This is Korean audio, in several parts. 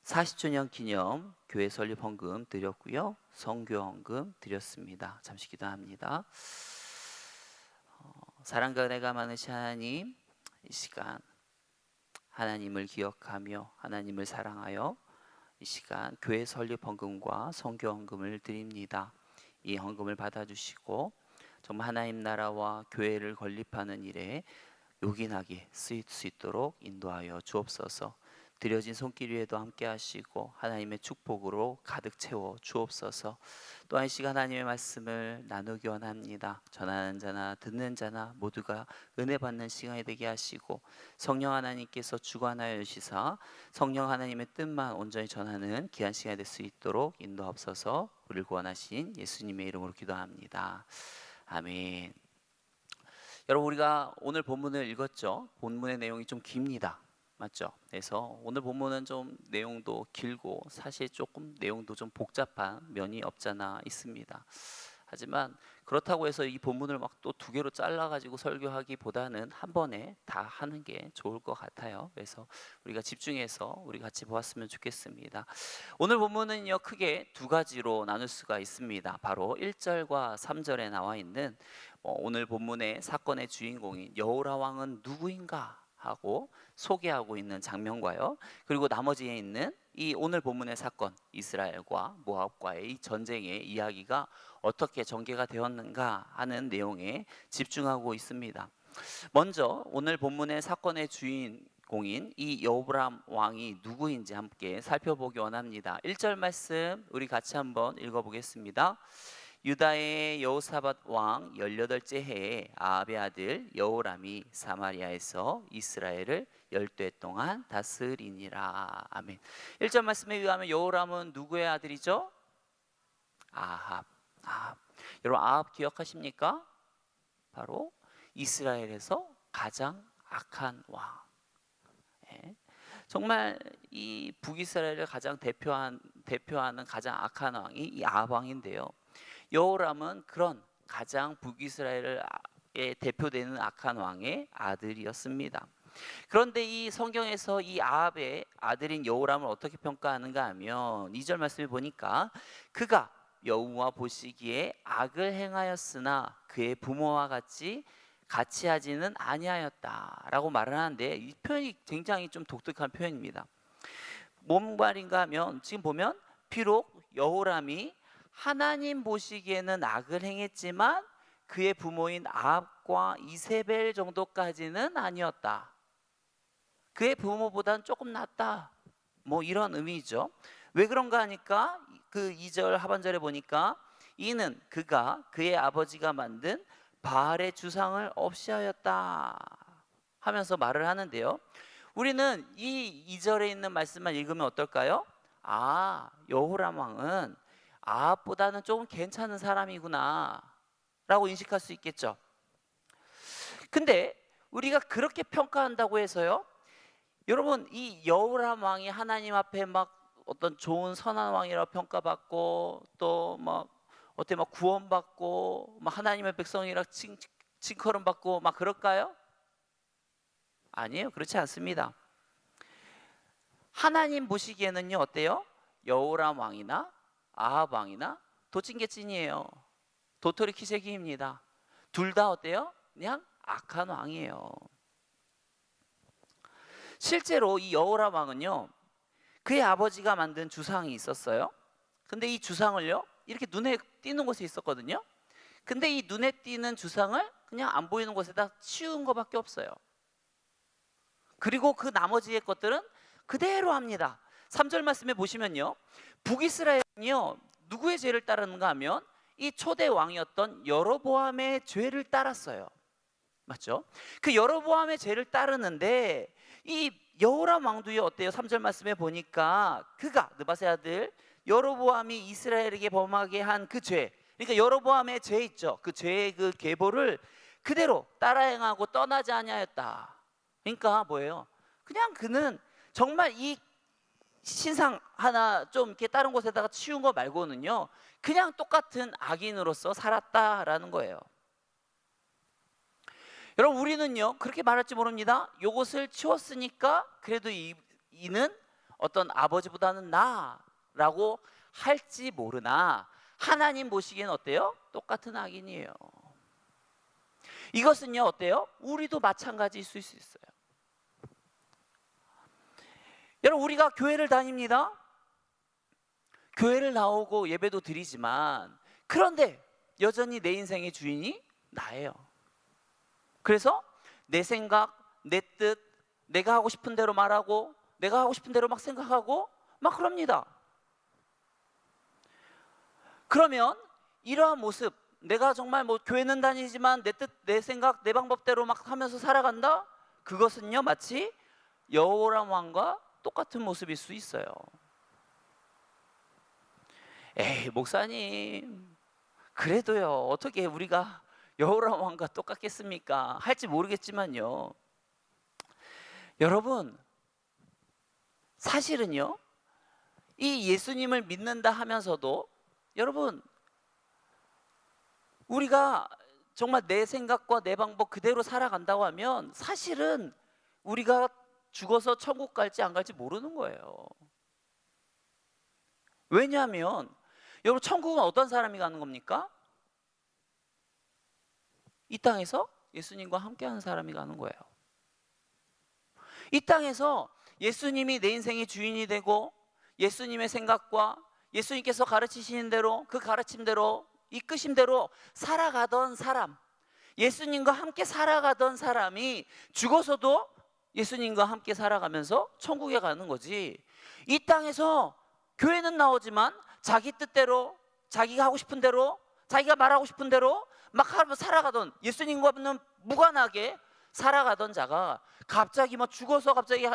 40주년 기념 교회 설립 헌금 드렸고요. 성교 헌금 드렸습니다. 잠시 기도합니다. 사랑과 은혜가 많으신 하나님, 이 시간 하나님을 기억하며 하나님을 사랑하여 이 시간 교회 설립 헌금과 성교 헌금을 드립니다. 이 헌금을 받아주시고 정말 하나님 나라와 교회를 건립하는 일에 요긴하게 쓰일 수 있도록 인도하여 주옵소서. 드려진 손길 위에도 함께 하시고 하나님의 축복으로 가득 채워 주옵소서. 또한 이 시간 하나님의 말씀을 나누기 원합니다. 전하는 자나 듣는 자나 모두가 은혜 받는 시간이 되게 하시고 성령 하나님께서 주관하여 주시사 성령 하나님의 뜻만 온전히 전하는 귀한 시간이 될 수 있도록 인도하옵소서. 우리를 구원하신 예수님의 이름으로 기도합니다. 아멘. 여러분, 우리가 오늘 본문을 읽었죠? 본문의 내용이 좀 깁니다. 맞죠? 그래서 오늘 본문은 좀 내용도 길고 사실 조금 내용도 좀 복잡한 면이 없잖아 있습니다. 하지만 그렇다고 해서 이 본문을 막 또 두 개로 잘라가지고 설교하기보다는 한 번에 다 하는 게 좋을 것 같아요. 그래서 우리가 집중해서 우리 같이 보았으면 좋겠습니다. 오늘 본문은요, 크게 두 가지로 나눌 수가 있습니다. 바로 1절과 3절에 나와 있는 오늘 본문의 사건의 주인공인 여호라 왕은 누구인가 하고 소개하고 있는 장면과요, 그리고 나머지에 있는 이 오늘 본문의 사건, 이스라엘과 모압과의 이 전쟁의 이야기가 어떻게 전개가 되었는가 하는 내용에 집중하고 있습니다. 먼저 오늘 본문의 사건의 주인공인 이 여호람 왕이 누구인지 함께 살펴보기 원합니다. 1절 말씀 우리 같이 한번 읽어보겠습니다. 유다의 여호사밧 왕 18째 해에 아합의 아들 여호람이 사마리아에서 이스라엘을 10대 동안 다스리니라. 아멘. 1절 말씀에 의하면 여호람은 누구의 아들이죠? 아합. 여러분, 아합 기억하십니까? 바로 이스라엘에서 가장 악한 왕. 정말 이 북이스라엘을 가장 대표하는 가장 악한 왕이 이 아합 왕인데요, 여호람은 그런 가장 북이스라엘에 대표되는 악한 왕의 아들이었습니다. 그런데 이 성경에서 이 아합의 아들인 여호람을 어떻게 평가하는가 하면 2절 말씀에 보니까 그가 여호와 보시기에 악을 행하였으나 그의 부모와 같이 하지는 아니하였다라고 말을 하는데, 이 표현이 굉장히 좀 독특한 표현입니다. 뭔 말인가 하면 지금 보면 비록 여호람이 하나님 보시기에는 악을 행했지만 그의 부모인 아합과 이세벨 정도까지는 아니었다. 그의 부모보다는 조금 낫다. 뭐 이런 의미죠. 왜 그런가 하니까 그 2절 하반절에 보니까 이는 그가 그의 아버지가 만든 바알의 주상을 없이 하였다 하면서 말을 하는데요, 우리는 이 2절에 있는 말씀만 읽으면 어떨까요? 여호람 왕은 아합보다는 조금 괜찮은 사람이구나 라고 인식할 수 있겠죠. 근데 우리가 그렇게 평가한다고 해서요, 여러분, 이 여호람 왕이 하나님 앞에 막 어떤 좋은 선한 왕이라고 평가받고 또 막 어떻게 막 구원받고 막 하나님의 백성이라 칭찬을 받고 막 그럴까요? 아니에요. 그렇지 않습니다. 하나님 보시기에는요, 어때요? 여호람 왕이나 아합 왕이나 도찐개찐이에요. 도토리 키재기입니다. 둘 다 어때요? 그냥 악한 왕이에요. 실제로 이 여호람 왕은요, 그의 아버지가 만든 주상이 있었어요. 근데 이 주상을요, 이렇게 눈에 띄는 곳에 있었거든요. 근데 이 눈에 띄는 주상을 그냥 안 보이는 곳에다 치운 것밖에 없어요. 그리고 그 나머지의 것들은 그대로 합니다. 3절 말씀에 보시면요, 북이스라엘은요 누구의 죄를 따르는가 하면 이 초대 왕이었던 여로보암의 죄를 따랐어요. 맞죠? 그 여로보암의 죄를 따르는데 이 여호람 왕도요 어때요? 3절 말씀에 보니까 그가 느밧의 아들 여로보암이 이스라엘에게 범하게 한 그 죄, 그러니까 여로보암의 죄 있죠, 그 죄의 그 계보를 그대로 따라 행하고 떠나지 아니하였다. 그러니까 뭐예요? 그냥 그는 정말 이 신상 하나 좀 이렇게 다른 곳에다가 치운 거 말고는요 그냥 똑같은 악인으로서 살았다라는 거예요. 여러분, 우리는요 그렇게 말할지 모릅니다. 요것을 치웠으니까 그래도 이는 어떤 아버지보다는 나라고 할지 모르나 하나님 보시기엔 어때요? 똑같은 악인이에요. 이것은요 어때요? 우리도 마찬가지일 수 있어요. 여러분, 우리가 교회를 다닙니다. 교회를 나오고 예배도 드리지만 그런데 여전히 내 인생의 주인이 나예요. 그래서 내 생각, 내 뜻, 내가 하고 싶은 대로 말하고 내가 하고 싶은 대로 막 생각하고 막 그럽니다. 그러면 이러한 모습, 내가 정말 뭐 교회는 다니지만 내 뜻, 내 생각, 내 방법대로 막 하면서 살아간다? 그것은요 마치 여호람 왕과 똑같은 모습일 수 있어요. 에이 목사님, 그래도요 어떻게 우리가 여호람 왕과 똑같겠습니까? 할지 모르겠지만요, 여러분 사실은요 이 예수님을 믿는다 하면서도 여러분 우리가 정말 내 생각과 내 방법 그대로 살아간다고 하면 사실은 우리가 죽어서 천국 갈지 안 갈지 모르는 거예요. 왜냐하면 여러분 천국은 어떤 사람이 가는 겁니까? 이 땅에서 예수님과 함께하는 사람이 가는 거예요. 이 땅에서 예수님이 내 인생의 주인이 되고 예수님의 생각과 예수님께서 가르치시는 대로 그 가르침대로 이끄심대로 살아가던 사람, 예수님과 함께 살아가던 사람이 죽어서도 예수님과 함께 살아가면서 천국에 가는 거지, 이 땅에서 교회는 나오지만 자기 뜻대로 자기가 하고 싶은 대로 자기가 말하고 싶은 대로 막 살아가던, 예수님과는 무관하게 살아가던 자가 갑자기 막 죽어서 갑자기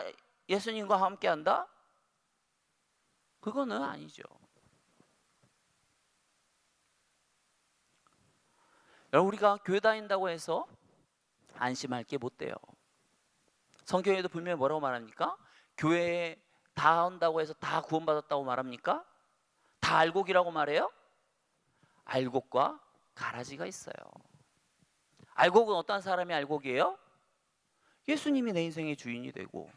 예수님과 함께 한다? 그거는 아니죠. 여러분, 우리가 교회 다닌다고 해서 안심할 게 못 돼요. 성경에도 분명히 뭐라고 말합니까? 교회에 다 온다고 해서 다 구원받았다고 말합니까? 다 알곡이라고 말해요? 알곡과 가라지가 있어요. 알곡은 어떤 사람이 알곡이에요? 예수님이 내 인생의 주인이 되고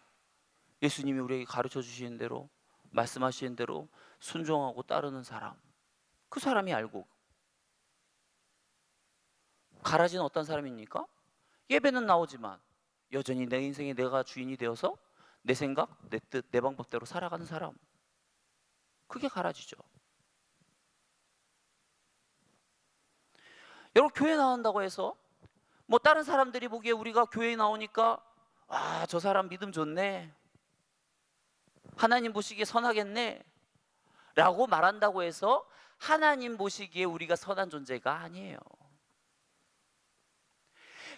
예수님이 우리에게 가르쳐 주시는 대로 말씀하시는 대로 순종하고 따르는 사람, 그 사람이 알곡. 가라지는 어떤 사람입니까? 예배는 나오지만 여전히 내 인생에 내가 주인이 되어서 내 생각, 내 뜻, 내 방법대로 살아가는 사람, 그게 가라지죠. 여러분, 교회 나온다고 해서 뭐 다른 사람들이 보기에 우리가 교회에 나오니까 아, 저 사람 믿음 좋네, 하나님 보시기에 선하겠네 라고 말한다고 해서 하나님 보시기에 우리가 선한 존재가 아니에요.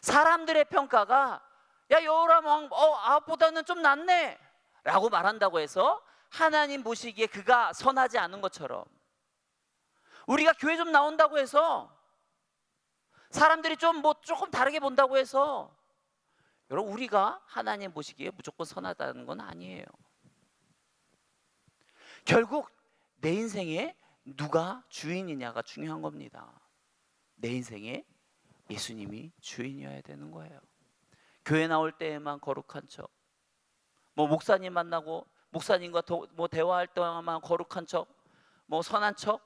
사람들의 평가가 야, 여호람 왕 아합보다는 좀 낫네 라고 말한다고 해서 하나님 보시기에 그가 선하지 않은 것처럼, 우리가 교회 좀 나온다고 해서 사람들이 좀 뭐 조금 다르게 본다고 해서 여러분 우리가 하나님 보시기에 무조건 선하다는 건 아니에요. 결국 내 인생에 누가 주인이냐가 중요한 겁니다. 내 인생에 예수님이 주인이어야 되는 거예요. 교회 나올 때에만 거룩한 척, 뭐 목사님 만나고 목사님과 뭐 대화할 때만 거룩한 척, 뭐 선한 척,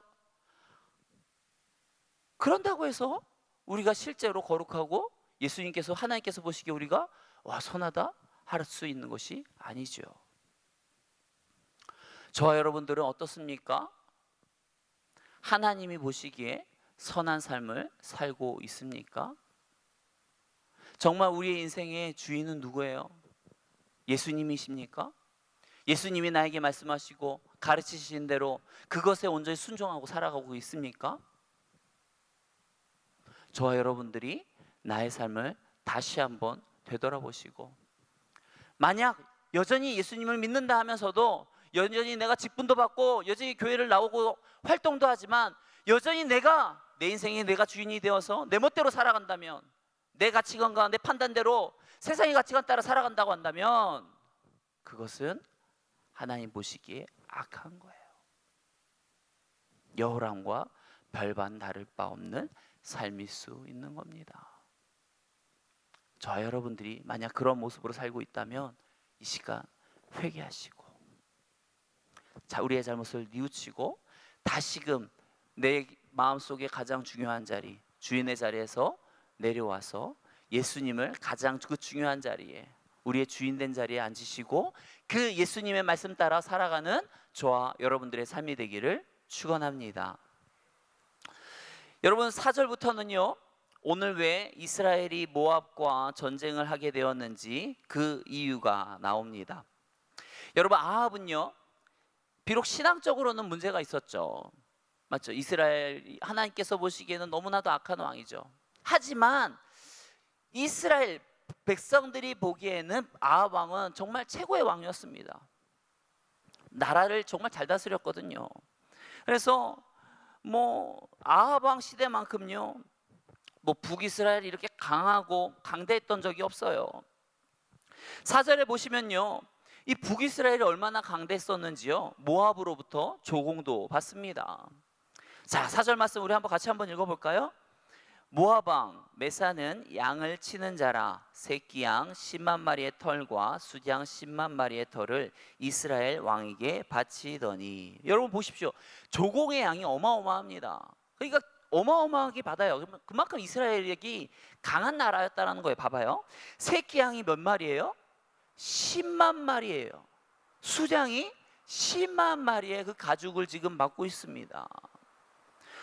그런다고 해서 우리가 실제로 거룩하고 예수님께서 하나님께서 보시기에 우리가 와 선하다 할 수 있는 것이 아니죠. 저와 여러분들은 어떻습니까? 하나님이 보시기에 선한 삶을 살고 있습니까? 정말 우리의 인생의 주인은 누구예요? 예수님이십니까? 예수님이 나에게 말씀하시고 가르치신 대로 그것에 온전히 순종하고 살아가고 있습니까? 저와 여러분들이 나의 삶을 다시 한번 되돌아보시고, 만약 여전히 예수님을 믿는다 하면서도 여전히 내가 직분도 받고 여전히 교회를 나오고 활동도 하지만 여전히 내가 내 인생에 내가 주인이 되어서 내 멋대로 살아간다면, 내 가치관과 내 판단대로 세상의 가치관 따라 살아간다고 한다면 그것은 하나님 보시기에 악한 거예요. 여호람과 별반 다를 바 없는 삶일 수 있는 겁니다. 저와 여러분들이 만약 그런 모습으로 살고 있다면 이 시간 회개하시고 자, 우리의 잘못을 뉘우치고 다시금 내 마음속에 가장 중요한 자리, 주인의 자리에서 내려와서 예수님을 가장 그 중요한 자리에, 우리의 주인된 자리에 앉으시고 그 예수님의 말씀 따라 살아가는 저와 여러분들의 삶이 되기를 축원합니다. 여러분, 4절부터는요 오늘 왜 이스라엘이 모압과 전쟁을 하게 되었는지 그 이유가 나옵니다. 여러분, 아합은요 비록 신앙적으로는 문제가 있었죠. 맞죠? 이스라엘, 하나님께서 보시기에는 너무나도 악한 왕이죠. 하지만 이스라엘 백성들이 보기에는 아합 왕은 정말 최고의 왕이었습니다. 나라를 정말 잘 다스렸거든요. 그래서 아합 왕 시대만큼요 북이스라엘이 이렇게 강하고 강대했던 적이 없어요. 4절에 보시면요 이 북이스라엘이 얼마나 강대했었는지요 모압으로부터 조공도 받습니다. 자, 4절 말씀 우리 같이 한번 읽어볼까요? 모압 왕 메사는 양을 치는 자라 새끼 양 10만 마리의 털과 수양 10만 마리의 털을 이스라엘 왕에게 바치더니, 여러분 보십시오. 조공의 양이 어마어마합니다. 그러니까 어마어마하게 받아요. 그만큼 이스라엘이 강한 나라였다는 거예요. 봐봐요. 새끼 양이 몇 마리예요? 10만 마리예요. 수장이 10만 마리의 그 가죽을 지금 받고 있습니다.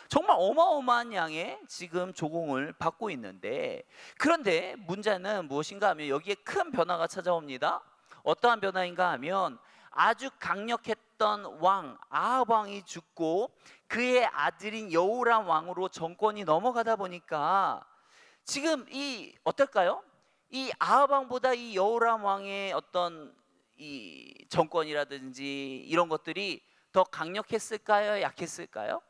정말 어마어마한 양의 지금 조공을 받고 있는데, 그런데 문제는 무엇인가 하면 여기에 큰 변화가 찾아옵니다. 어떠한 변화인가 하면 아주 강력했던 왕 아합 왕이 죽고 그의 아들인 여호람 왕으로 정권이 넘어가다 보니까 지금 어떨까요? 이 아합 왕보다 이 여호람 왕의 어떤 이 정권이라든지 이런 것들이 더 강력했을까요? 약했을까요?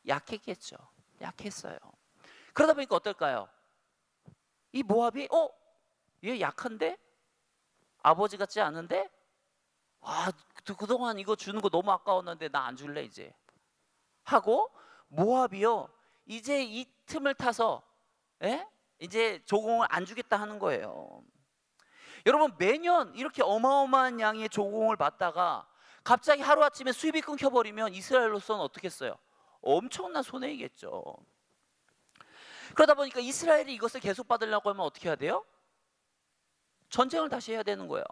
약했겠죠. 약했어요. 그러다 보니까 어떨까요? 이 모압이 얘 약한데? 아버지 같지 않은데? 그동안 이거 주는 거 너무 아까웠는데 나 안 줄래 이제 하고, 모압이요 이제 이 틈을 타서 이제 조공을 안 주겠다 하는 거예요. 여러분, 매년 이렇게 어마어마한 양의 조공을 받다가 갑자기 하루아침에 수입이 끊겨버리면 이스라엘로서는 어떻겠어요? 엄청난 손해이겠죠. 그러다 보니까 이스라엘이 이것을 계속 받으려고 하면 어떻게 해야 돼요? 전쟁을 다시 해야 되는 거예요.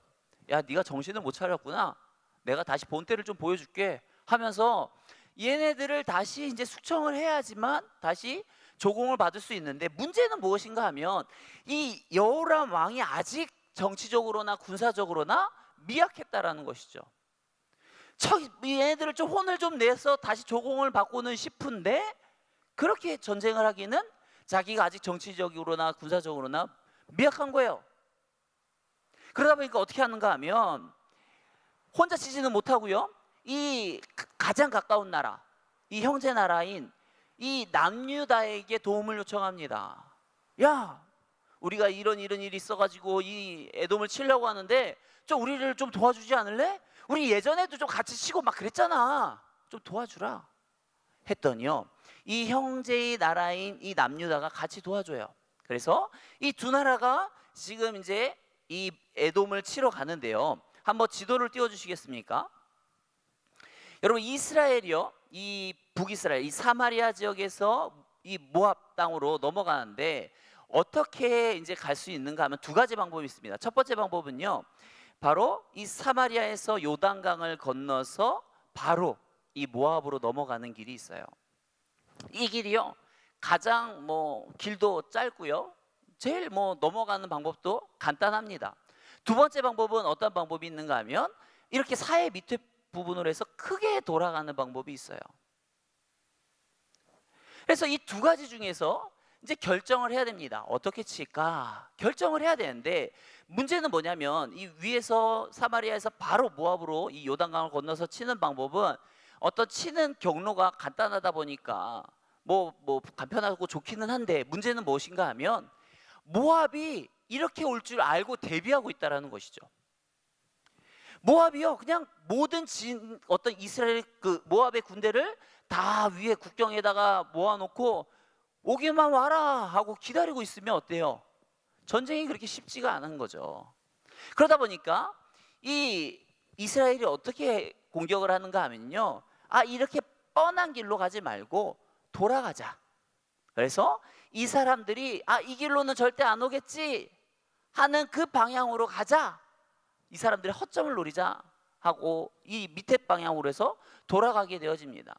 야, 네가 정신을 못 차렸구나, 내가 다시 본때를 좀 보여줄게 하면서 얘네들을 다시 이제 숙청을 해야지만 다시 조공을 받을 수 있는데, 문제는 무엇인가 하면 이 여호람 왕이 아직 정치적으로나 군사적으로나 미약했다라는 것이죠. 얘네들을 좀 혼을 좀 내서 다시 조공을 받고는 싶은데, 그렇게 전쟁을 하기는 자기가 아직 정치적으로나 군사적으로나 미약한 거예요. 그러다 보니까 어떻게 하는가 하면 혼자 치지는 못하고요, 이 가장 가까운 나라, 이 형제 나라인 이 남유다에게 도움을 요청합니다. 야, 우리가 이런 일이 있어가지고 이 에돔을 치려고 하는데 좀 우리를 좀 도와주지 않을래? 우리 예전에도 좀 같이 치고 막 그랬잖아, 좀 도와주라 했더니요, 이 형제의 나라인 이 남유다가 같이 도와줘요. 그래서 이 두 나라가 지금 이제 이 에돔을 치러 가는데요, 한번 지도를 띄워주시겠습니까? 여러분, 이스라엘이요, 이 북이스라엘, 이 사마리아 지역에서 이 모압 땅으로 넘어가는데 어떻게 이제 갈 수 있는가 하면 두 가지 방법이 있습니다. 첫 번째 방법은요, 바로 이 사마리아에서 요단강을 건너서 바로 이 모압으로 넘어가는 길이 있어요. 이 길이요 가장 길도 짧고요, 제일 넘어가는 방법도 간단합니다. 두 번째 방법은 어떤 방법이 있는가 하면 이렇게 사해 밑에 부분으로 해서 크게 돌아가는 방법이 있어요. 그래서 이 두 가지 중에서 이제 결정을 해야 됩니다. 어떻게 칠까 결정을 해야 되는데, 문제는 뭐냐면 이 위에서 사마리아에서 바로 모압으로 이 요단강을 건너서 치는 방법은 어떤 치는 경로가 간단하다 보니까 간편하고 좋기는 한데, 문제는 무엇인가 하면 모압이 이렇게 올 줄 알고 대비하고 있다는 것이죠. 모압이요 그냥 모든 어떤 이스라엘 모압의 군대를 다 위에 국경에다가 모아놓고 오기만 와라 하고 기다리고 있으면 어때요? 전쟁이 그렇게 쉽지가 않은 거죠. 그러다 보니까 이 이스라엘이 어떻게 공격을 하는가 하면요, 이렇게 뻔한 길로 가지 말고 돌아가자. 그래서 이 사람들이 이 길로는 절대 안 오겠지 하는 그 방향으로 가자. 이 사람들이 허점을 노리자 하고 이 밑에 방향으로 해서 돌아가게 되어집니다.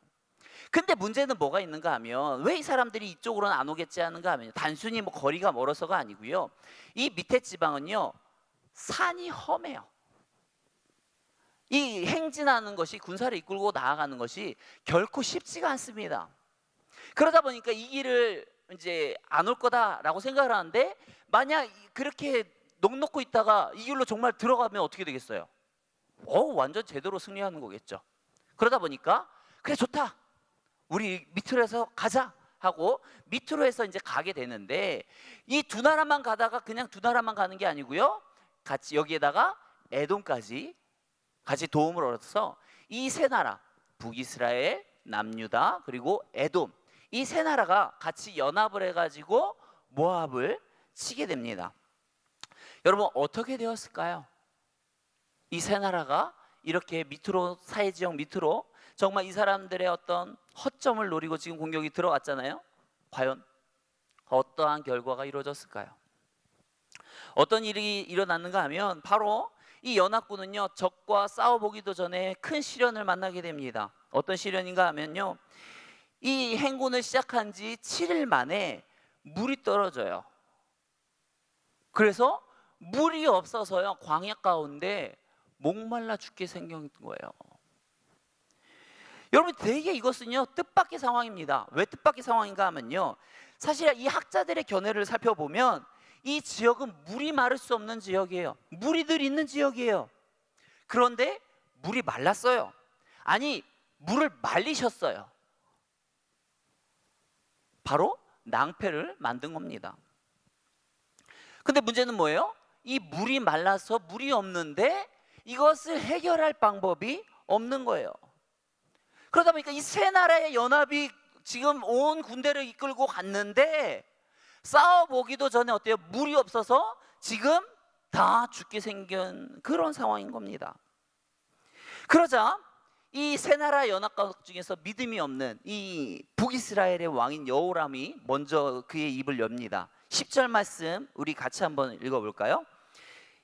근데 문제는 뭐가 있는가 하면, 왜 이 사람들이 이쪽으로는 안 오겠지 하는가 하면, 단순히 뭐 거리가 멀어서가 아니고요, 이 밑에 지방은요 산이 험해요. 이 행진하는 것이, 군사를 이끌고 나아가는 것이 결코 쉽지가 않습니다. 그러다 보니까 이 길을 이제 안 올 거다라고 생각을 하는데, 만약 그렇게 넋놓고 있다가 이 길로 정말 들어가면 어떻게 되겠어요? 완전 제대로 승리하는 거겠죠. 그러다 보니까 그래, 좋다, 우리 밑으로 해서 가자 하고 밑으로 해서 이제 가게 되는데, 이 두 나라만 가다가 그냥 두 나라만 가는 게 아니고요, 같이 여기에다가 에돔까지 같이 도움을 얻어서 이 세 나라, 북이스라엘, 남유다, 그리고 에돔, 이 세 나라가 같이 연합을 해가지고 모압을 치게 됩니다. 여러분, 어떻게 되었을까요? 이 세 나라가 이렇게 밑으로, 사해지역 밑으로 정말 이 사람들의 어떤 허점을 노리고 지금 공격이 들어갔잖아요. 과연 어떠한 결과가 이루어졌을까요? 어떤 일이 일어났는가 하면, 바로 이 연합군은요, 적과 싸워보기도 전에 큰 시련을 만나게 됩니다. 어떤 시련인가 하면요, 이 행군을 시작한 지 7일 만에 물이 떨어져요. 그래서 물이 없어서요, 광야 가운데 목말라 죽게 생긴 거예요. 여러분, 되게 이것은요 뜻밖의 상황입니다. 왜 뜻밖의 상황인가 하면요, 사실 이 학자들의 견해를 살펴보면 이 지역은 물이 마를 수 없는 지역이에요. 물이 늘 있는 지역이에요. 그런데 물이 말랐어요. 아니, 물을 말리셨어요. 바로 낭패를 만든 겁니다. 근데 문제는 뭐예요? 이 물이 말라서 물이 없는데 이것을 해결할 방법이 없는 거예요. 그러다 보니까 이 세 나라의 연합이 지금 온 군대를 이끌고 갔는데, 싸워보기도 전에 어때요? 물이 없어서 지금 다 죽게 생긴 그런 상황인 겁니다. 그러자 이 세 나라 연합국 중에서 믿음이 없는 이 북이스라엘의 왕인 여호람이 먼저 그의 입을 엽니다. 10절 말씀 우리 같이 한번 읽어볼까요?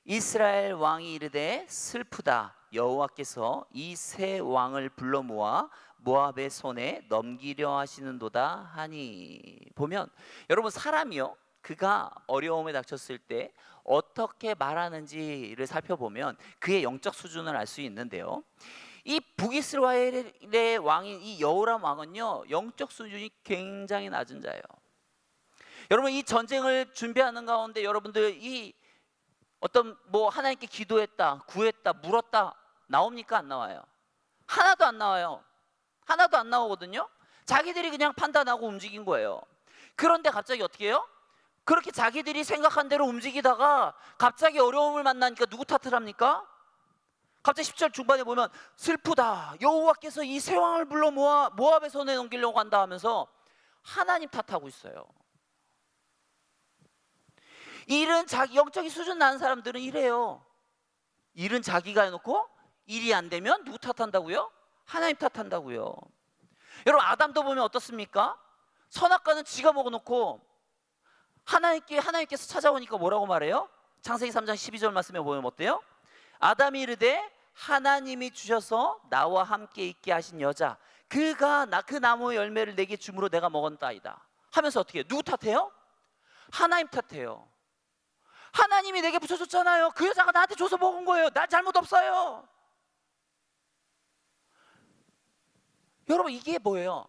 이스라엘 왕이 이르되 슬프다, 여호와께서 이 세 왕을 불러 모아 모압의 손에 넘기려 하시는도다 하니. 보면 여러분, 사람이요, 그가 어려움에 닥쳤을 때 어떻게 말하는지를 살펴보면 그의 영적 수준을 알 수 있는데요, 이 북이스라엘의 왕인 이 여호람 왕은요, 영적 수준이 굉장히 낮은 자예요. 여러분, 이 전쟁을 준비하는 가운데 여러분들 이 어떤 하나님께 기도했다, 구했다, 물었다 나옵니까? 안 나와요. 하나도 안 나와요. 하나도 안 나오거든요. 자기들이 그냥 판단하고 움직인 거예요. 그런데 갑자기 어떻게 해요? 그렇게 자기들이 생각한 대로 움직이다가 갑자기 어려움을 만나니까 누구 탓을 합니까? 갑자기 10절 중반에 보면 슬프다, 여호와께서 이 세 왕을 불러 모아 모압의 손에 넘기려고 한다 하면서 하나님 탓하고 있어요. 일은 자기 영적인 수준 나는 사람들은 이래요. 일은 자기가 해놓고 일이 안 되면 누구 탓한다고요? 하나님 탓한다고요. 여러분, 아담도 보면 어떻습니까? 선악과는 지가 먹어놓고 하나님께서 찾아오니까 뭐라고 말해요? 창세기 3장 12절 말씀에 보면 어때요? 아담이 이르되 하나님이 주셔서 나와 함께 있게 하신 여자, 그가 그 나무의 열매를 내게 주므로 내가 먹었다이다 하면서 어떻게 해요? 누구 탓해요? 하나님 탓해요. 하나님이 내게 붙여줬잖아요. 그 여자가 나한테 줘서 먹은 거예요. 나 잘못 없어요. 여러분, 이게 뭐예요?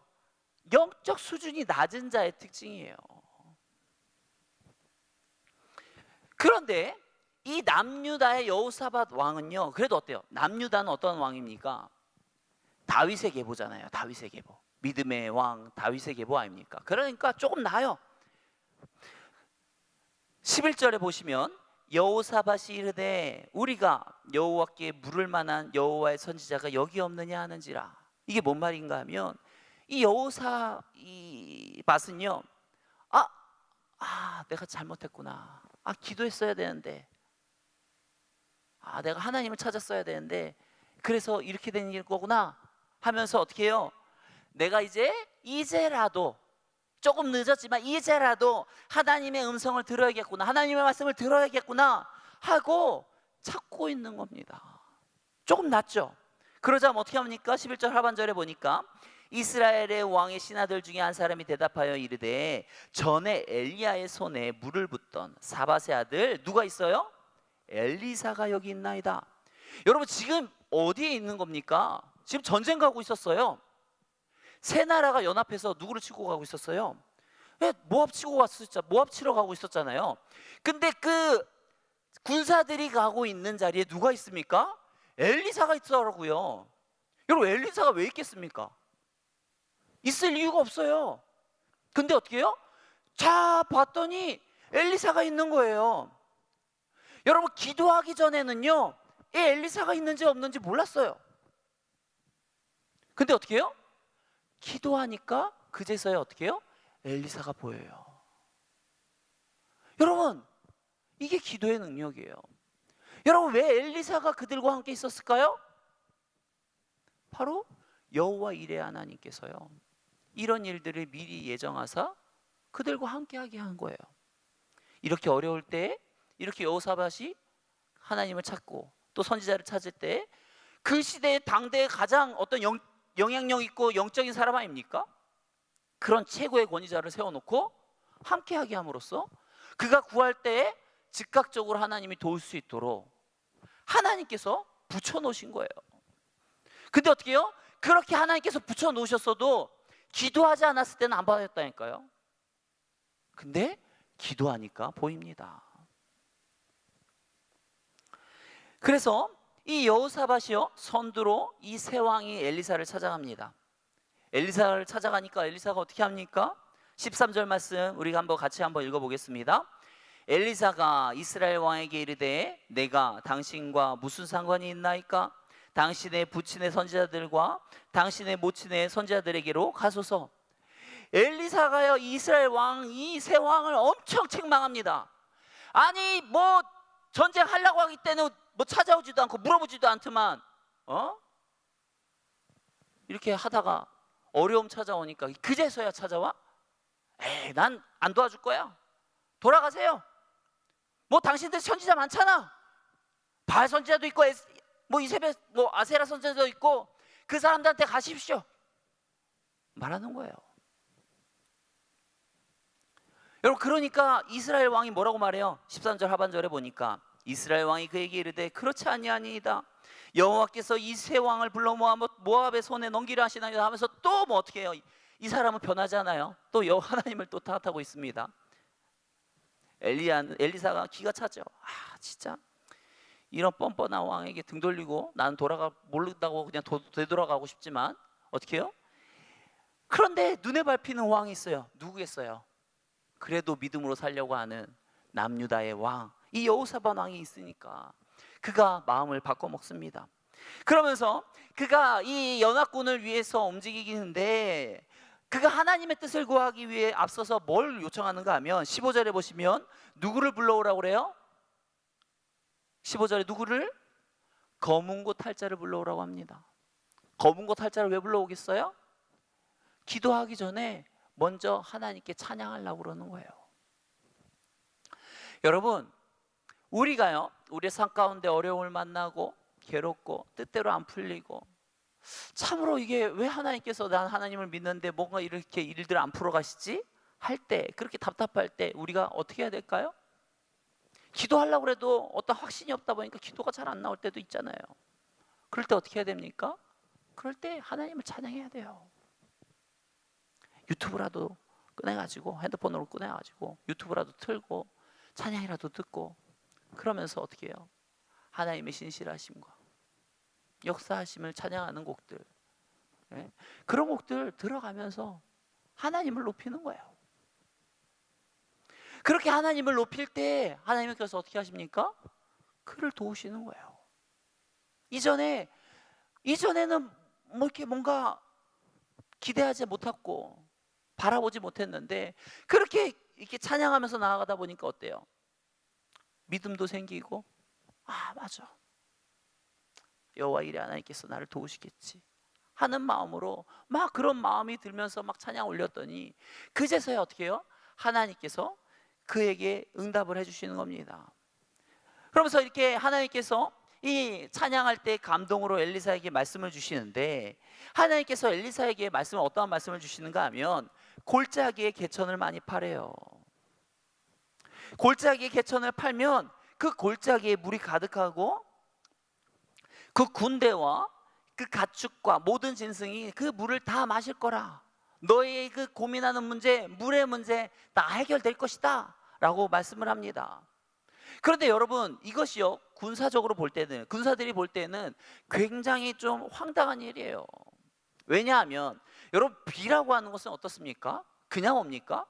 영적 수준이 낮은 자의 특징이에요. 그런데 이 남유다의 여호사밧 왕은요, 그래도 어때요? 남유다는 어떤 왕입니까? 다윗의 계보잖아요. 다윗의 계보, 믿음의 왕 다윗의 계보 아닙니까? 그러니까 조금 나아요. 11절에 보시면 여호사밧이 이르되 우리가 여호와께 물을 만한 여호와의 선지자가 여기 없느냐 하는지라. 이게 뭔 말인가 하면, 이 여호사밧은요, 내가 잘못했구나, 기도했어야 되는데, 내가 하나님을 찾았어야 되는데 그래서 이렇게 된 거구나 하면서 어떻게 해요? 내가 이제라도 조금 늦었지만 이제라도 하나님의 음성을 들어야겠구나, 하나님의 말씀을 들어야겠구나 하고 찾고 있는 겁니다. 조금 낫죠? 그러자면 어떻게 합니까? 11절 하반절에 보니까 이스라엘의 왕의 신하들 중에 한 사람이 대답하여 이르되 전에 엘리야의 손에 물을 붓던 사밧의 아들 누가 있어요? 엘리사가 여기 있나이다. 여러분, 지금 어디에 있는 겁니까? 지금 전쟁 가고 있었어요. 세 나라가 연합해서 누구를 치고 가고 있었어요? 모압 치고 갔었죠. 모압 치러 가고 있었잖아요. 근데 그 군사들이 가고 있는 자리에 누가 있습니까? 엘리사가 있더라고요. 여러분, 엘리사가 왜 있겠습니까? 있을 이유가 없어요. 근데 어떻게 해요? 자 봤더니 엘리사가 있는 거예요. 여러분, 기도하기 전에는요, 이 엘리사가 있는지 없는지 몰랐어요. 근데 어떻게 해요? 기도하니까 그제서야 어떻게 해요? 엘리사가 보여요. 여러분, 이게 기도의 능력이에요. 여러분, 왜 엘리사가 그들과 함께 있었을까요? 바로 여호와 이레 하나님께서요, 이런 일들을 미리 예정하사 그들과 함께하게 한 거예요. 이렇게 어려울 때 이렇게 여호사밧이 하나님을 찾고 또 선지자를 찾을 때 그 시대의 당대의 가장 어떤 영향력 있고 영적인 사람 아닙니까? 그런 최고의 권위자를 세워놓고 함께하게 함으로써 그가 구할 때에 즉각적으로 하나님이 도울 수 있도록 하나님께서 붙여놓으신 거예요. 근데 어떻게 해요? 그렇게 하나님께서 붙여놓으셨어도 기도하지 않았을 때는 안 받았다니까요. 근데 기도하니까 보입니다. 그래서 이 여호사밧이요, 선두로 이 세 왕이 엘리사를 찾아갑니다. 엘리사를 찾아가니까 엘리사가 어떻게 합니까? 13절 말씀 우리가 같이 한번 읽어보겠습니다. 엘리사가 이스라엘 왕에게 이르되 내가 당신과 무슨 상관이 있나이까? 당신의 부친의 선지자들과 당신의 모친의 선지자들에게로 가소서. 엘리사가요, 이스라엘 왕, 이 세 왕을 엄청 책망합니다. 아니, 뭐 전쟁하려고 하기 때는 뭐 찾아오지도 않고 물어보지도 않더만 이렇게 하다가 어려움 찾아오니까 그제서야 찾아와? 에이, 난 안 도와줄 거야. 돌아가세요. 뭐 당신들 선지자 많잖아. 바알 선지자도 있고 뭐 이세벨, 뭐 아세라 선지자도 있고 그 사람들한테 가십시오 말하는 거예요. 여러분, 그러니까 이스라엘 왕이 뭐라고 말해요? 13절 하반절에 보니까 이스라엘 왕이 그에게 이르되 그렇지 아니하니이다. 여호와께서 이 세 왕을 불러 모압의 손에 넘기려 하시나이다 하면서 또 뭐 어떻게 해요? 이 사람은 변하지 않아요. 또 하나님을 또 탓하고 있습니다. 엘리사가 기가 차죠. 아, 진짜 이런 뻔뻔한 왕에게 등 돌리고 나는 모른다고 그냥 되돌아가고 싶지만 어떻게 해요? 그런데 눈에 밟히는 왕이 있어요. 누구겠어요? 그래도 믿음으로 살려고 하는 남유다의 왕, 이 여호사밧 왕이 있으니까 그가 마음을 바꿔먹습니다. 그러면서 그가 이 연합군을 위해서 움직이는데 그가 하나님의 뜻을 구하기 위해 앞서서 뭘 요청하는가 하면 15절에 보시면 누구를 불러오라고 그래요? 15절에 누구를? 검은고 탈자를 불러오라고 합니다. 검은고 탈자를 왜 불러오겠어요? 기도하기 전에 먼저 하나님께 찬양하려고 그러는 거예요. 여러분, 우리가요, 우리의 삶 가운데 어려움을 만나고 괴롭고 뜻대로 안 풀리고 참으로 이게 왜 하나님께서 난 하나님을 믿는데 뭔가 이렇게 일들 안 풀어가시지? 할 때, 그렇게 답답할 때 우리가 어떻게 해야 될까요? 기도하려고 해도 어떤 확신이 없다 보니까 기도가 잘 안 나올 때도 있잖아요. 그럴 때 어떻게 해야 됩니까? 그럴 때 하나님을 찬양해야 돼요. 유튜브라도 꺼내가지고, 핸드폰으로 꺼내가지고 유튜브라도 틀고 찬양이라도 듣고, 그러면서 어떻게 해요? 하나님의 신실하심과 역사하심을 찬양하는 곡들, 그런 곡들 들어가면서 하나님을 높이는 거예요. 그렇게 하나님을 높일 때 하나님께서 어떻게 하십니까? 그를 도우시는 거예요. 이전에는 뭐 이렇게 뭔가 기대하지 못했고 바라보지 못했는데 그렇게 이렇게 찬양하면서 나아가다 보니까 어때요? 믿음도 생기고, 아 맞아, 여호와 이레 하나님께서 나를 도우시겠지 하는 마음으로 막 그런 마음이 들면서 막 찬양 올렸더니 그제서야 어떻게 해요? 하나님께서 그에게 응답을 해주시는 겁니다. 그러면서 이렇게 하나님께서 이 찬양할 때 감동으로 엘리사에게 말씀을 주시는데, 하나님께서 엘리사에게 어떠한 말씀을 주시는가 하면 골짜기에 개천을 많이 파래요. 골짜기에 개천을 팔면 그 골짜기에 물이 가득하고 그 군대와 그 가축과 모든 짐승이 그 물을 다 마실 거라. 너의 그 고민하는 문제, 물의 문제 다 해결될 것이다 라고 말씀을 합니다. 그런데 여러분, 이것이요, 군사적으로 볼 때는, 군사들이 볼 때는 굉장히 좀 황당한 일이에요. 왜냐하면 여러분, 비라고 하는 것은 어떻습니까? 그냥 옵니까?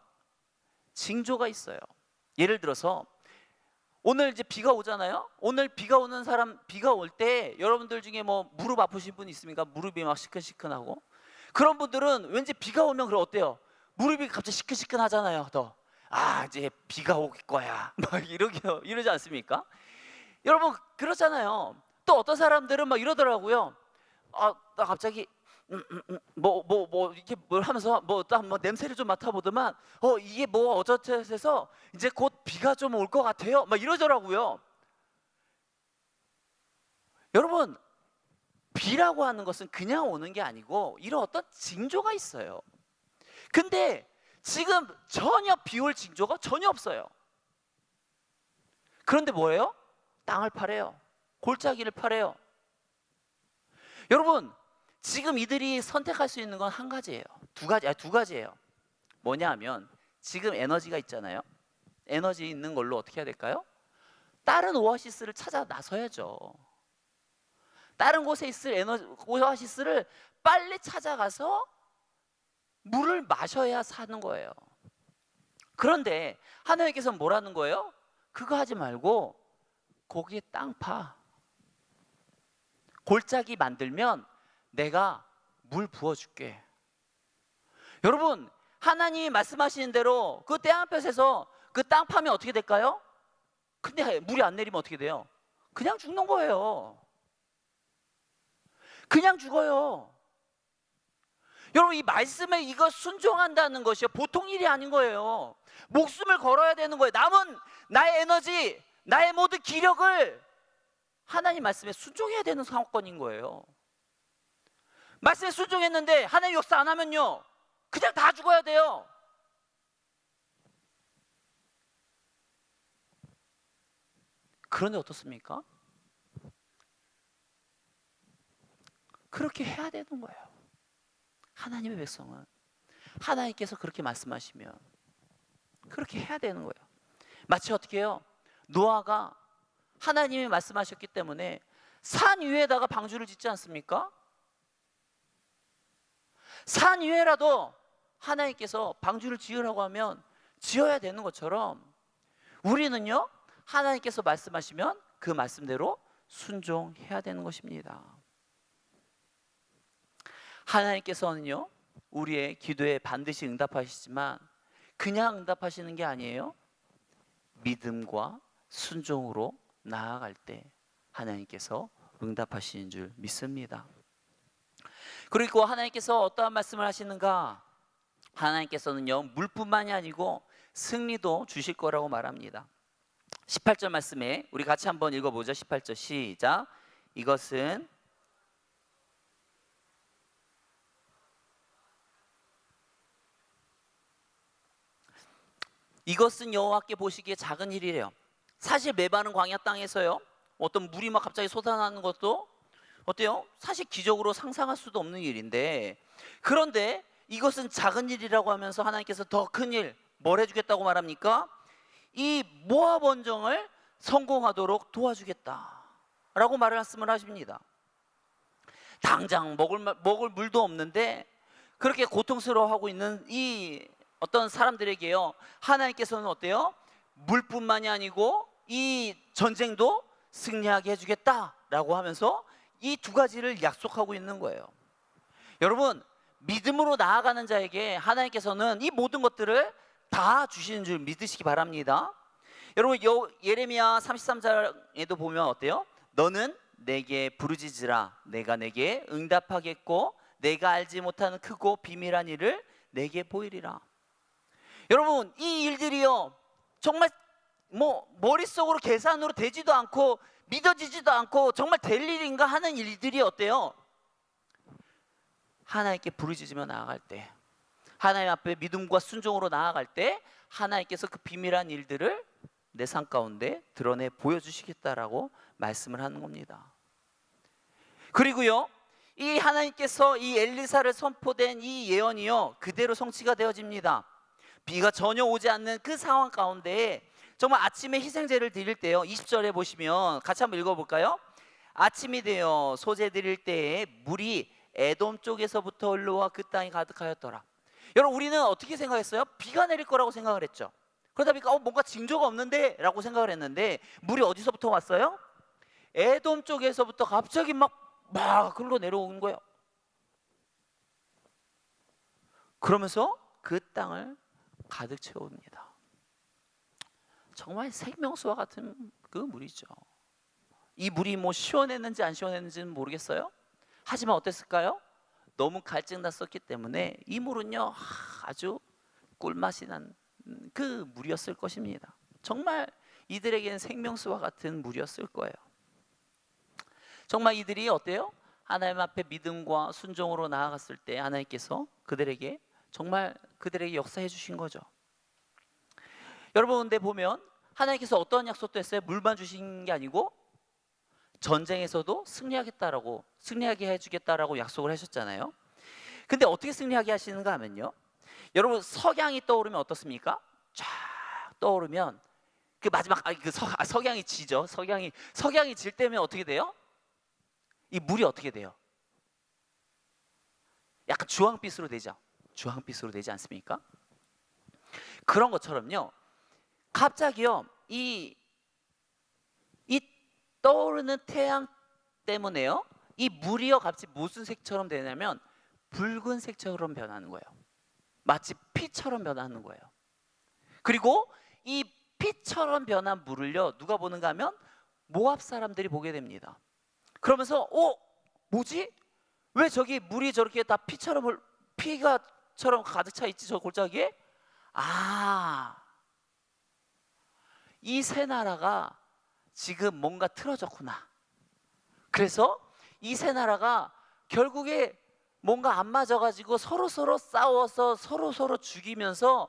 징조가 있어요. 예를 들어서 오늘 이제 비가 오잖아요. 오늘 비가 오는 사람, 비가 올 때 여러분들 중에 뭐 무릎 아프신 분 있습니까? 무릎이 막 시큰시큰하고. 그런 분들은 왠지 비가 오면 그럼 어때요? 무릎이 갑자기 시큰시큰하잖아요. 더 이제 비가 올 거야 막 이러지 않습니까? 여러분 그렇잖아요. 또 어떤 사람들은 막 이러더라고요. 나 갑자기 이렇게 뭘 하면서 딱 냄새를 좀 맡아보더만 이게 뭐 어쩌저쩌해서 이제 곧 비가 좀 올 것 같아요 막 이러더라고요. 여러분, 비라고 하는 것은 그냥 오는 게 아니고 이런 어떤 징조가 있어요. 근데 지금 전혀 비 올 징조가 전혀 없어요. 그런데 뭐예요? 땅을 파래요. 골짜기를 파래요. 여러분, 지금 이들이 선택할 수 있는 건 한 가지예요. 두 가지예요. 뭐냐 하면 지금 에너지가 있잖아요. 에너지 있는 걸로 어떻게 해야 될까요? 다른 오아시스를 찾아 나서야죠. 다른 곳에 있을 오아시스를 빨리 찾아가서 물을 마셔야 사는 거예요. 그런데 하나님께서는 뭐라는 거예요? 그거 하지 말고 거기에 땅 파. 골짜기 만들면 내가 물 부어줄게. 여러분, 하나님이 말씀하시는 대로 그 떼양볕에서 그 땅 파면 어떻게 될까요? 근데 물이 안 내리면 어떻게 돼요? 그냥 죽는 거예요. 그냥 죽어요. 여러분, 이 말씀에 이거 순종한다는 것이 보통 일이 아닌 거예요. 목숨을 걸어야 되는 거예요. 남은 나의 에너지, 나의 모든 기력을 하나님 말씀에 순종해야 되는 상황권인 거예요. 말씀에 순종했는데 하나님 역사 안 하면요, 그냥 다 죽어야 돼요. 그런데 어떻습니까? 그렇게 해야 되는 거예요. 하나님의 백성은 하나님께서 그렇게 말씀하시면 그렇게 해야 되는 거예요. 마치 어떻게 해요? 노아가 하나님이 말씀하셨기 때문에 산 위에다가 방주를 짓지 않습니까? 산 위에라도 하나님께서 방주를 지으라고 하면 지어야 되는 것처럼 우리는요, 하나님께서 말씀하시면 그 말씀대로 순종해야 되는 것입니다. 하나님께서는요, 우리의 기도에 반드시 응답하시지만 그냥 응답하시는 게 아니에요. 믿음과 순종으로 나아갈 때 하나님께서 응답하시는 줄 믿습니다. 그리고 하나님께서 어떠한 말씀을 하시는가? 하나님께서는요, 물뿐만이 아니고 승리도 주실 거라고 말합니다. 18절 말씀에 우리 같이 한번 읽어보죠. 18절 시작. 이것은 여호와께 보시기에 작은 일이래요. 사실 메마른 광야 땅에서요, 어떤 물이 막 갑자기 솟아나는 것도 어때요? 사실 기적으로 상상할 수도 없는 일인데, 그런데 이것은 작은 일이라고 하면서 하나님께서 더 큰 일, 뭘 해주겠다고 말합니까? 이 모압 원정을 성공하도록 도와주겠다라고 말씀을 하십니다. 당장 먹을 물도 없는데 그렇게 고통스러워하고 있는 이 어떤 사람들에게요, 하나님께서는 어때요? 물뿐만이 아니고 이 전쟁도 승리하게 해주겠다라고 하면서 이 두 가지를 약속하고 있는 거예요. 여러분, 믿음으로 나아가는 자에게 하나님께서는 이 모든 것들을 다 주시는 줄 믿으시기 바랍니다. 여러분, 예레미야 33장에도 보면 어때요? 너는 내게 부르짖으라. 내가 내게 응답하겠고 내가 알지 못하는 크고 비밀한 일을 내게 보이리라. 여러분, 이 일들이요 정말 머릿속으로 계산으로 되지도 않고 믿어지지도 않고 정말 될 일인가 하는 일들이 어때요? 하나님께 부르짖으며 나아갈 때, 하나님 앞에 믿음과 순종으로 나아갈 때 하나님께서 그 비밀한 일들을 내 삶 가운데 드러내 보여주시겠다라고 말씀을 하는 겁니다. 그리고요, 이 하나님께서 이 엘리사를 선포된 이 예언이요 그대로 성취가 되어집니다. 비가 전혀 오지 않는 그 상황 가운데 정말 아침에 희생제를 드릴 때요, 20절에 보시면 같이 한번 읽어볼까요? 아침이 되어 소제 드릴 때에 물이 에돔 쪽에서부터 흘러와 그 땅이 가득하였더라. 여러분, 우리는 어떻게 생각했어요? 비가 내릴 거라고 생각을 했죠. 그러다 보니까 뭔가 징조가 없는데 라고 생각을 했는데, 물이 어디서부터 왔어요? 에돔 쪽에서부터 갑자기 막 흘러 내려오는 거예요. 그러면서 그 땅을 가득 채웁니다. 정말 생명수와 같은 그 물이죠. 이 물이 시원했는지 안 시원했는지는 모르겠어요. 하지만 어땠을까요? 너무 갈증났었기 때문에 이 물은요 아주 꿀맛이 난 그 물이었을 것입니다. 정말 이들에게는 생명수와 같은 물이었을 거예요. 정말 이들이 어때요? 하나님 앞에 믿음과 순종으로 나아갔을 때 하나님께서 그들에게 정말 그들에게 역사해 주신 거죠. 여러분, 근데 보면 하나님께서 어떤 약속도 했어요? 물만 주신 게 아니고 전쟁에서도 승리하게 해주겠다라고 약속을 하셨잖아요. 근데 어떻게 승리하게 하시는가 하면요, 여러분 석양이 떠오르면 어떻습니까? 쫙 떠오르면 그 마지막 석양이 지죠. 석양이 질 때면 어떻게 돼요? 이 물이 어떻게 돼요? 약간 주황빛으로 되죠. 주황빛으로 되지 않습니까? 그런 것처럼요, 갑자기요 이 떠오르는 태양 때문에요 이 물이요 갑자기 무슨 색처럼 되냐면 붉은색처럼 변하는 거예요. 마치 피처럼 변하는 거예요. 그리고 이 피처럼 변한 물을요 누가 보는가 하면 모압 사람들이 보게 됩니다. 그러면서 뭐지? 왜 저기 물이 저렇게 다 피가처럼 가득 차 있지, 저 골짜기에? 이 세 나라가 지금 뭔가 틀어졌구나. 그래서 이 세 나라가 결국에 뭔가 안 맞아가지고 서로 싸워서 서로 죽이면서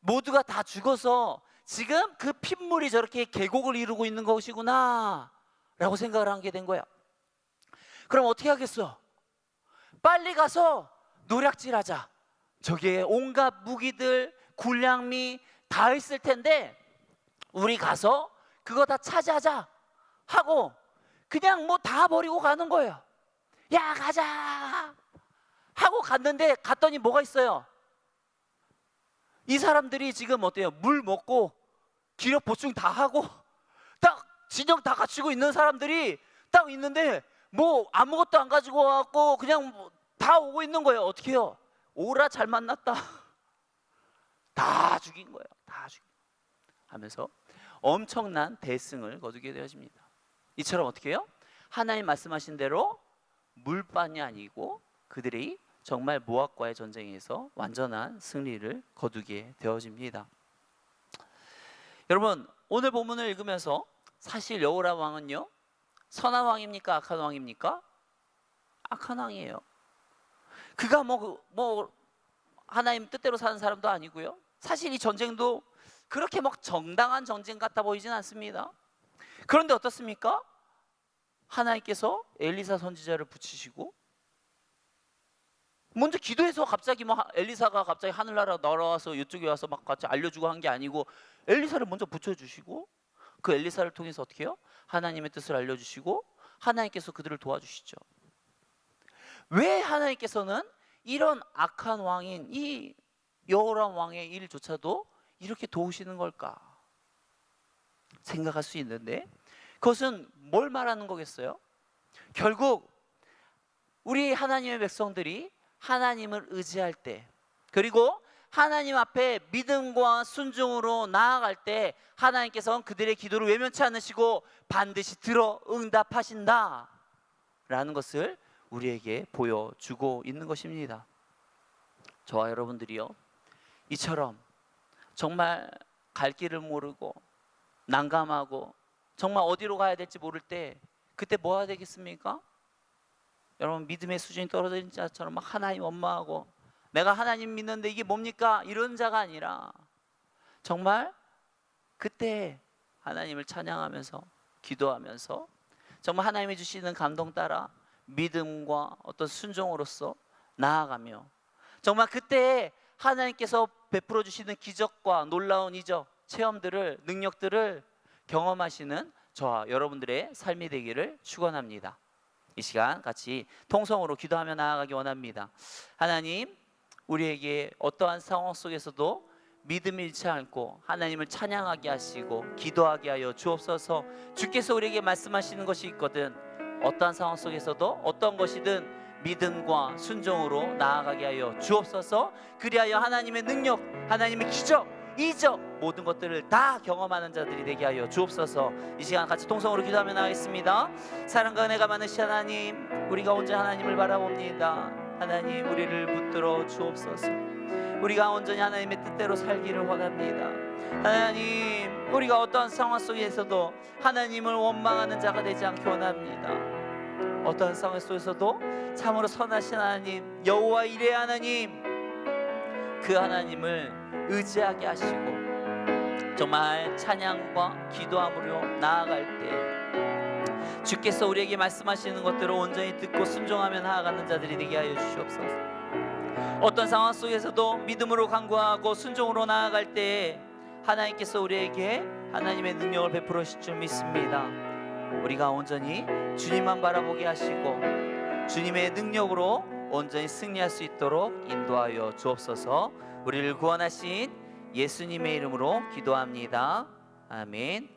모두가 다 죽어서 지금 그 핏물이 저렇게 계곡을 이루고 있는 것이구나 라고 생각을 하게 된 거예요. 그럼 어떻게 하겠어? 빨리 가서 노략질하자. 저기에 온갖 무기들, 군량미 다 있을 텐데 우리 가서 그거 다 차지하자 하고 그냥 다 버리고 가는 거예요. 야, 가자 하고 갔더니 뭐가 있어요? 이 사람들이 지금 어때요? 물 먹고 기력 보충 다 하고 딱 진영 다 갖추고 있는 사람들이 딱 있는데 아무것도 안 가지고 와갖고 그냥 다 오고 있는 거예요. 어떻게 해요? 오라 잘 만났다. 다 죽인 거예요. 다 죽인 하면서 엄청난 대승을 거두게 되어집니다. 이처럼 어떻게 해요? 하나님 말씀하신 대로 물반이 아니고 그들이 정말 모압과의 전쟁에서 완전한 승리를 거두게 되어집니다. 여러분, 오늘 본문을 읽으면서 사실 여호람 왕은요 선한 왕입니까? 악한 왕입니까? 악한 왕이에요. 그가 하나님 뜻대로 사는 사람도 아니고요, 사실 이 전쟁도 그렇게 정당한 전쟁 같아 보이진 않습니다. 그런데 어떻습니까? 하나님께서 엘리사 선지자를 붙이시고 먼저 기도해서 갑자기 엘리사가 갑자기 하늘나라 날아와서 이쪽에 와서 같이 알려주고 한 게 아니고 엘리사를 먼저 붙여주시고 그 엘리사를 통해서 어떻게 해요? 하나님의 뜻을 알려주시고 하나님께서 그들을 도와주시죠. 왜 하나님께서는 이런 악한 왕인 이 여호람 왕의 일조차도 이렇게 도우시는 걸까 생각할 수 있는데, 그것은 뭘 말하는 거겠어요? 결국 우리 하나님의 백성들이 하나님을 의지할 때, 그리고 하나님 앞에 믿음과 순종으로 나아갈 때 하나님께서는 그들의 기도를 외면치 않으시고 반드시 들어 응답하신다 라는 것을 우리에게 보여주고 있는 것입니다. 저와 여러분들이요, 이처럼 정말 갈 길을 모르고 난감하고 정말 어디로 가야 될지 모를 때 그때 뭐 해야 되겠습니까? 여러분, 믿음의 수준이 떨어진 자처럼 막 하나님 원망하고 내가 하나님 믿는데 이게 뭡니까? 이런 자가 아니라 정말 그때 하나님을 찬양하면서 기도하면서 정말 하나님이 주시는 감동 따라 믿음과 어떤 순종으로서 나아가며 정말 그때 하나님께서 베풀어 주시는 기적과 놀라운 이적, 체험들을, 능력들을 경험하시는 저와 여러분들의 삶이 되기를 축원합니다. 이 시간 같이 통성으로 기도하며 나아가기 원합니다. 하나님, 우리에게 어떠한 상황 속에서도 믿음을 잃지 않고 하나님을 찬양하게 하시고 기도하게 하여 주옵소서. 주께서 우리에게 말씀하시는 것이 있거든 어떠한 상황 속에서도 어떤 것이든 믿음과 순종으로 나아가게 하여 주옵소서. 그리하여 하나님의 능력, 하나님의 기적, 이적 모든 것들을 다 경험하는 자들이 되게 하여 주옵소서. 이 시간 같이 통성으로 기도하며 나가겠습니다. 사랑과 은혜가 많으신 하나님, 우리가 언제 하나님을 바라봅니다. 하나님, 우리를 붙들어 주옵소서. 우리가 온전히 하나님의 뜻대로 살기를 원합니다. 하나님, 우리가 어떠한 상황 속에서도 하나님을 원망하는 자가 되지 않기 원합니다. 어떠한 상황 속에서도 참으로 선하신 하나님, 여호와 이레 하나님, 그 하나님을 의지하게 하시고 정말 찬양과 기도함으로 나아갈 때 주께서 우리에게 말씀하시는 것들을 온전히 듣고 순종하며 나아가는 자들이 되게 하여 주시옵소서. 어떤 상황 속에서도 믿음으로 간구하고 순종으로 나아갈 때 하나님께서 우리에게 하나님의 능력을 베풀어 주실 줄 믿습니다. 우리가 온전히 주님만 바라보게 하시고 주님의 능력으로 온전히 승리할 수 있도록 인도하여 주옵소서. 우리를 구원하신 예수님의 이름으로 기도합니다. 아멘.